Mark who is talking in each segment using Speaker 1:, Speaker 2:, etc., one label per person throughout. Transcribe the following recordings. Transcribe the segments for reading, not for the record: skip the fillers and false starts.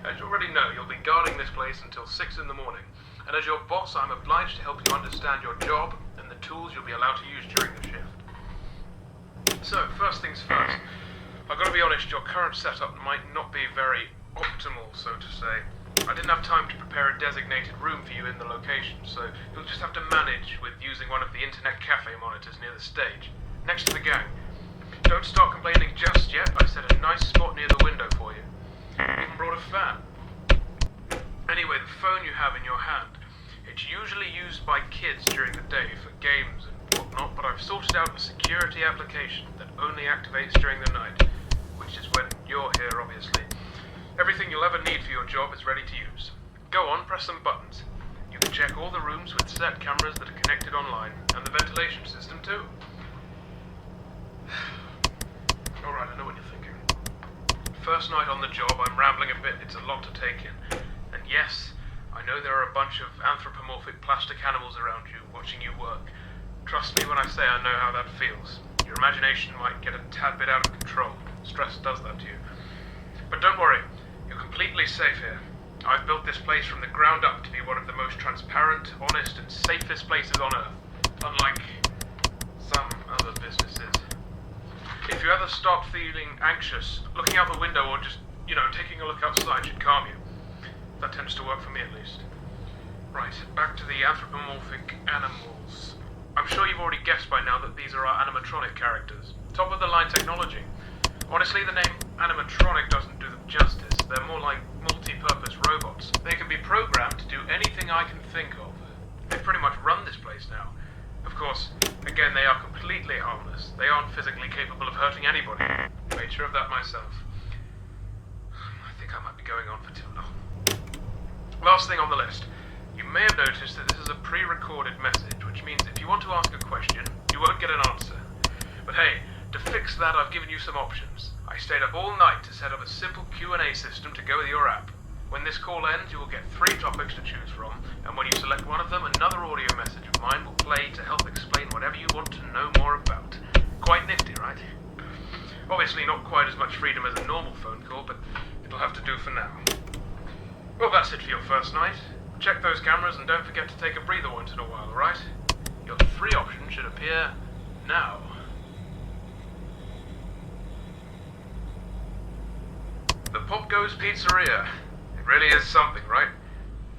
Speaker 1: As you already know, you'll be guarding this place until 6 in the morning, and as your boss, I'm obliged to help you understand your job and the tools you'll be allowed to use during the shift. So, first things first, I've got to be honest, your current setup might not be very optimal, so to say. I didn't have time to prepare a designated room for you in the location, so you'll just have to manage with using one of the internet cafe monitors near the stage, next to the gang. Don't start complaining just yet. I set a nice spot near the window for you. Even brought a fan. Anyway, the phone you have in your hand, it's usually used by kids during the day for games and whatnot, but I've sorted out a security application that only activates during the night, which is when you're here, obviously. Everything you'll ever need for your job is ready to use. Go on, press some buttons. You can check all the rooms with set cameras that are connected online, and the ventilation system too. Alright, I know what you're thinking. First night on the job, I'm rambling a bit, it's a lot to take in. And yes, I know there are a bunch of anthropomorphic plastic animals around you, watching you work. Trust me when I say I know how that feels. Your imagination might get a tad bit out of control. Stress does that to you. But don't worry, you're completely safe here. I've built this place from the ground up to be one of the most transparent, honest, and safest places on Earth. Unlike some other businesses. If you ever start feeling anxious, looking out the window or just, taking a look outside should calm you. That tends to work for me at least. Right, back to the anthropomorphic animals. I'm sure you've already guessed by now that these are our animatronic characters. Top of the line technology. Honestly, the name animatronic doesn't do them justice. They're more like multi-purpose robots. They can be programmed to do anything I can think of. They pretty much run this place now. Of course, again, they are completely harmless. They aren't physically capable of hurting anybody. Made sure of that myself. I think I might be going on for too long. Last thing on the list. You may have noticed that this is a pre-recorded message, which means if you want to ask a question, you won't get an answer. But hey, to fix that, I've given you some options. I stayed up all night to set up a simple Q&A system to go with your app. When this call ends, you will get 3 topics to choose from, and when you select one of them, another audio message of mine will play to help explain whatever you want to know more about. Quite nifty, right? Obviously not quite as much freedom as a normal phone call, but it'll have to do for now. Well, that's it for your first night. Check those cameras and don't forget to take a breather once in a while, alright? Your 3 options should appear now. The Popgoes Pizzeria. It really is something, right?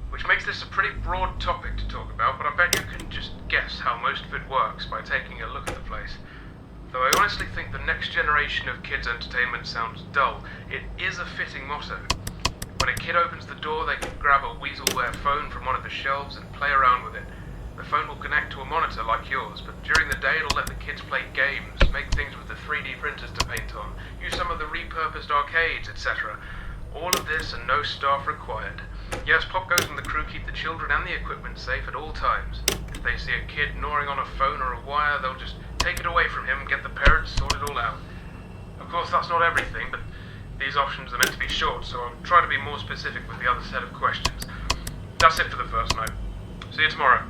Speaker 1: Which makes this a pretty broad topic to talk about, but I bet you can just guess how most of it works by taking a look at the place. Though I honestly think the next generation of kids' entertainment sounds dull, it is a fitting motto. When a kid opens the door, they can grab a weaselware phone from one of the shelves and play around with it. The phone will connect to a monitor like yours, but during the day it'll let the kids play games, make things with the 3D printers to paint on, use some of the repurposed arcades, etc. All of this and no staff required. Yes, Popgoes and the crew keep the children and the equipment safe at all times. If they see a kid gnawing on a phone or a wire, they'll just take it away from him and get the parents to sort it all out. Of course, that's not everything, but these options are meant to be short, so I'll try to be more specific with the other set of questions. That's it for the first night. See you tomorrow.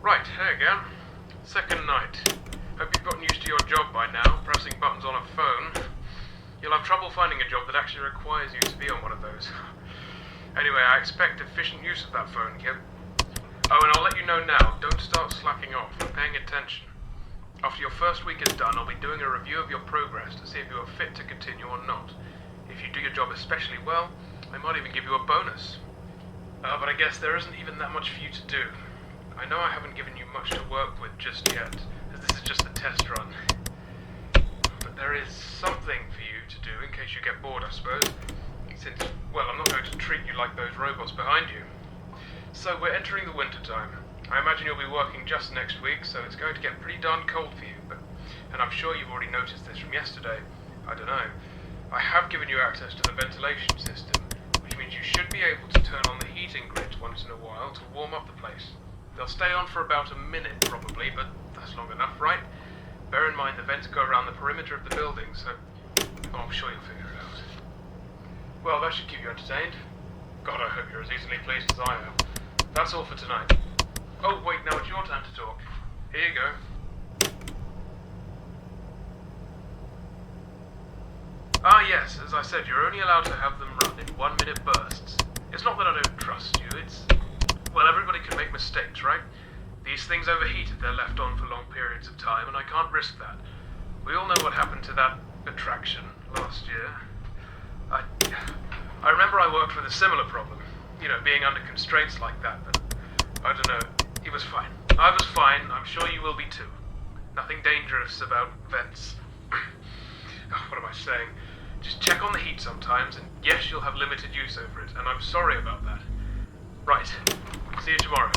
Speaker 1: Right, hey again. Second night. Hope you've gotten used to your job by now, pressing buttons on a phone. You'll have trouble finding a job that actually requires you to be on one of those. Anyway, I expect efficient use of that phone, Kip. Oh, and I'll let you know now, don't start slacking off. I'm paying attention. After your first week is done, I'll be doing a review of your progress to see if you are fit to continue or not. If you do your job especially well, I might even give you a bonus. But I guess there isn't even that much for you to do. I know I haven't given you much to work with just yet, as this is just the test run. But there is something for you to do in case you get bored, I suppose. Since, well, I'm not going to treat you like those robots behind you. So we're entering the winter time. I imagine you'll be working just next week, so it's going to get pretty darn cold for you. And I'm sure you've already noticed this from yesterday. I don't know. I have given you access to the ventilation system, which means you should be able to turn on the heating grid once in a while to warm up the place. They'll stay on for about a minute, probably, but that's long enough, right? Bear in mind the vents go around the perimeter of the building, so I'm sure you'll figure it out. Well, that should keep you entertained. God, I hope you're as easily pleased as I am. That's all for tonight. Oh, wait, now it's your time to talk. Here you go. Ah, yes, as I said, you're only allowed to have them run in 1-minute bursts. It's not that I don't trust you, it's... Well, everybody can make mistakes, right? These things overheat if they're left on for long periods of time, and I can't risk that. We all know what happened to that attraction last year. I remember I worked with a similar problem, you know, being under constraints like that, but I don't know, it was fine. I was fine, I'm sure you will be too. Nothing dangerous about vents. What am I saying? Just check on the heat sometimes, and yes, you'll have limited use over it, and I'm sorry about that. Right. See you tomorrow.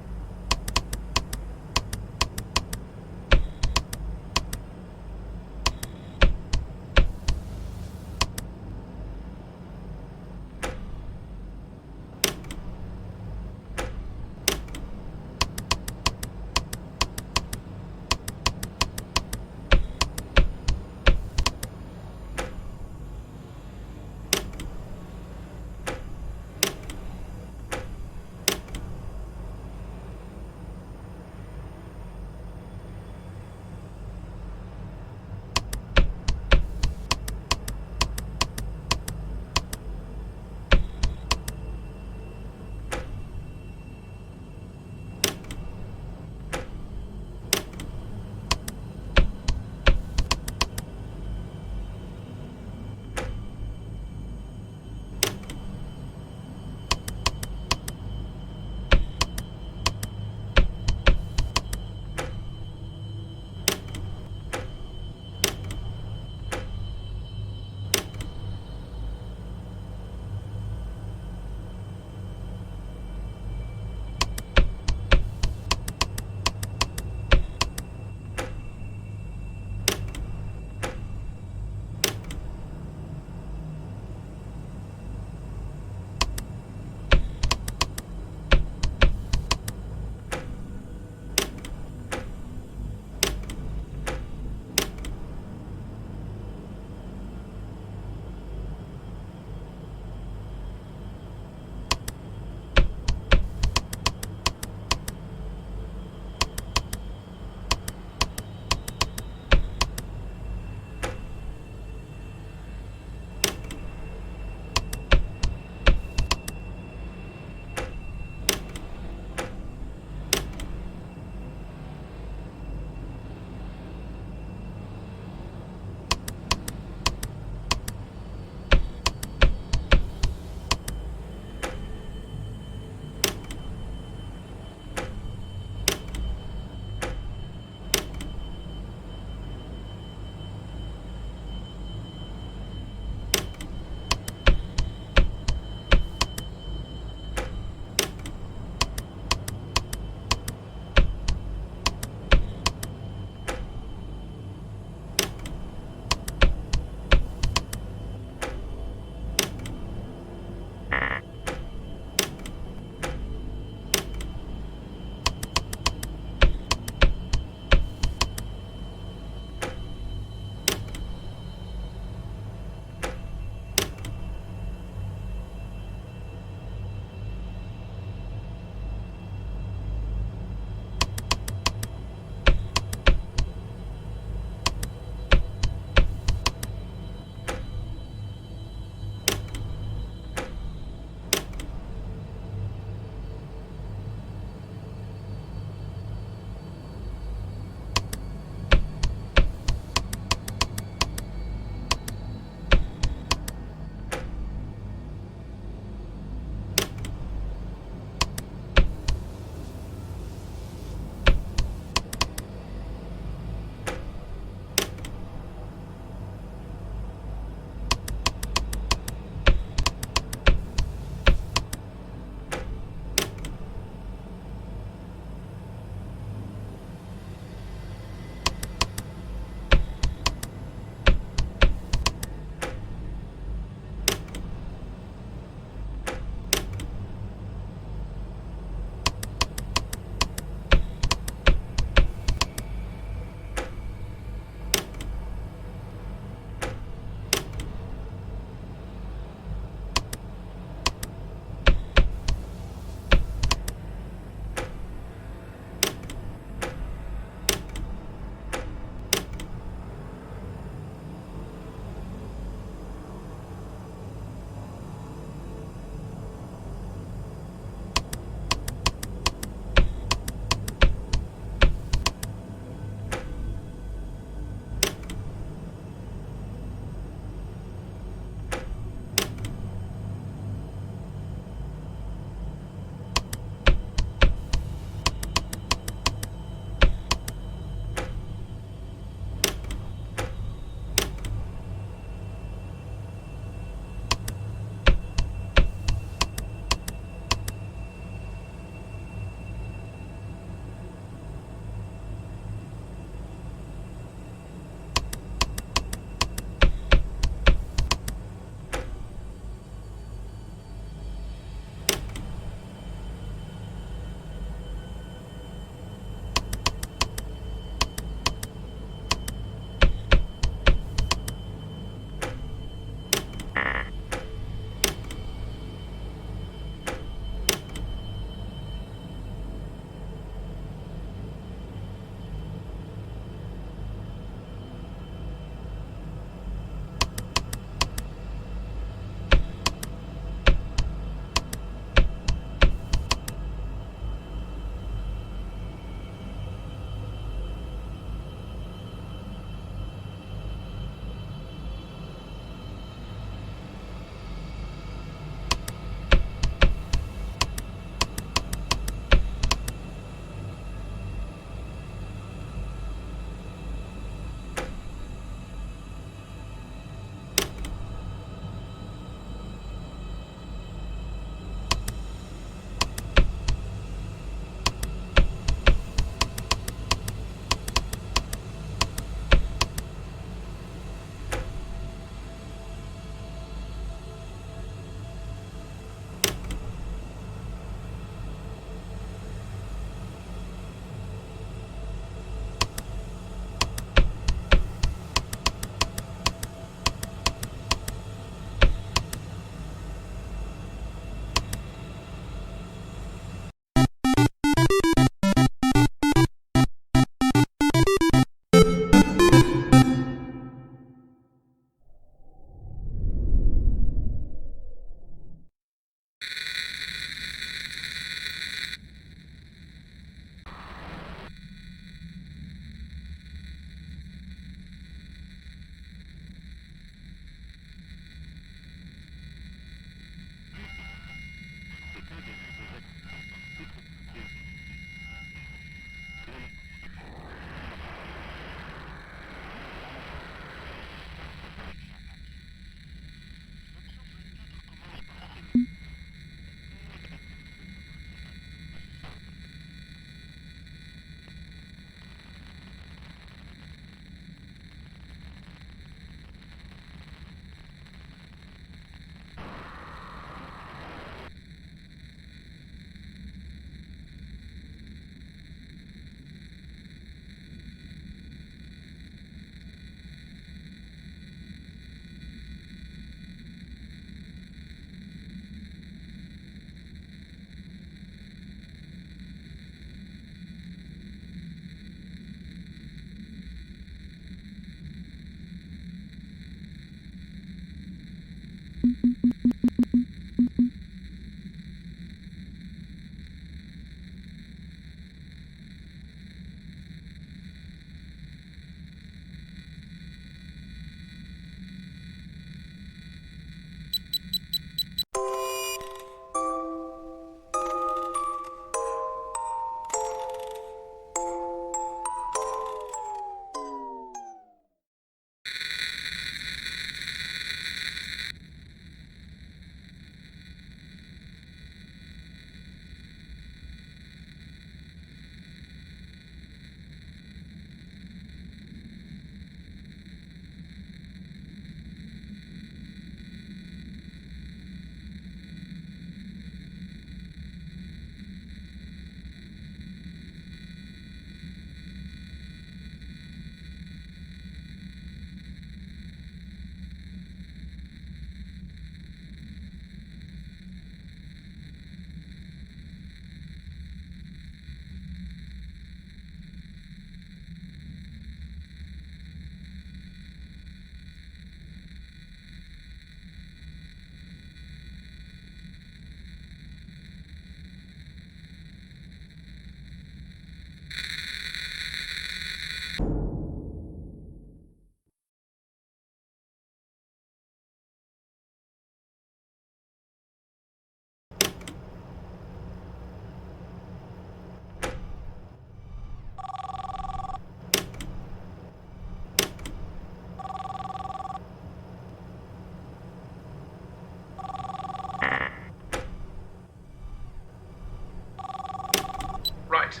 Speaker 1: Right.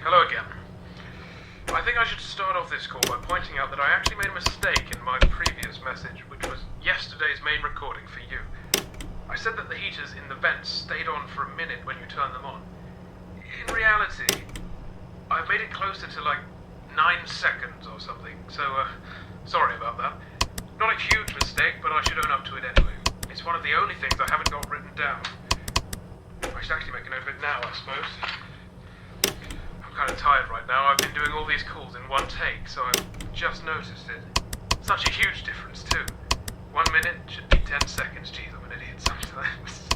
Speaker 1: Hello again. I think I should start off this call by pointing out that I actually made a mistake in my previous message, which was yesterday's main recording for you. I said that the heaters in the vents stayed on for a minute when you turned them on. In reality, I've made it closer to like 9 seconds or something, so sorry about that. Not a huge mistake, but I should own up to it anyway. It's one of the only things I haven't got written down. I should actually make a note of it now, I suppose. I'm kind of tired right now. I've been doing all these calls in one take, so I've just noticed it. Such a huge difference, too. 1 minute should be 10 seconds. Jeez, I'm an idiot sometimes.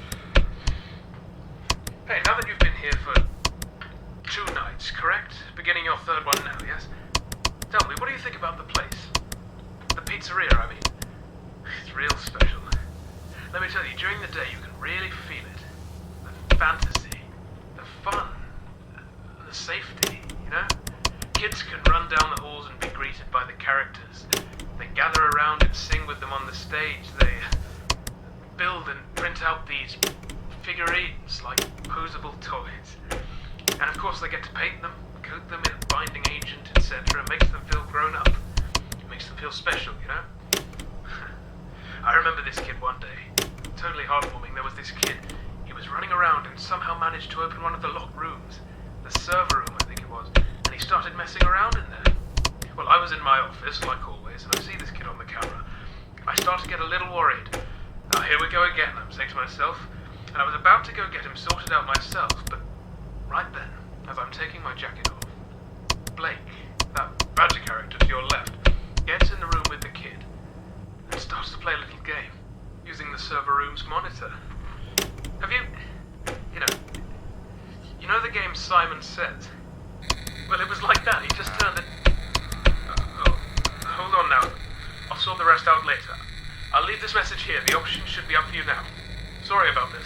Speaker 1: Hey, now that you've been here for 2 nights, correct? Beginning your 3rd one now, yes? Tell me, what do you think about the place? The pizzeria, I mean. It's real special. Let me tell you, during the day you can really feel it. The fantasy, the fun, the safety, you know? Kids can run down the halls and be greeted by the characters. They gather around and sing with them on the stage. They build and print out these figurines like posable toys. And of course they get to paint them, coat them in a binding agent, etc. Makes them feel grown up. Makes them feel special, you know? I remember this kid one day. Totally heartwarming. There was this kid. He was running around and somehow managed to open one of the locked rooms. The server room, I think it was. And he started messing around in there. Well, I was in my office, like always, and I see this kid on the camera. I start to get a little worried. Now, here we go again, I'm saying to myself. And I was about to go get him sorted out myself, but right then, as I'm taking my jacket off, Blake, that badger character to your left, gets in the room with the kid and starts to play a little game, using the server room's monitor. Have you know the game Simon Says? Well, it was like that. He just turned it... hold on now. I'll sort the rest out later. I'll leave this message here. The options should be up for you now. Sorry about this.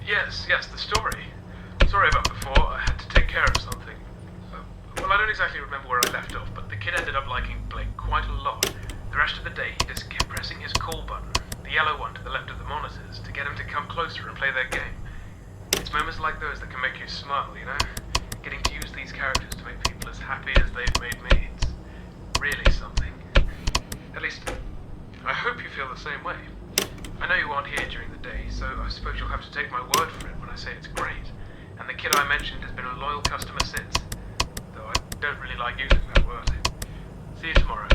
Speaker 1: Yes, the story. Sorry about before. I had to take care of something. Well, I don't exactly remember where I left off, but the kid ended up liking Blake quite a lot. The rest of the day, he just kept pressing his call button, the yellow one to the left of the monitors, to get him to come closer and play their game. It's moments like those that can make you smile, you know? Getting to use these characters to make people as happy as they've made me. It's really something. At least, I hope you feel the same way. I know you aren't here during the day, so I suppose you'll have to take my word for it when I say it's great. And the kid I mentioned has been a loyal customer since. Though I don't really like using that word. See you tomorrow.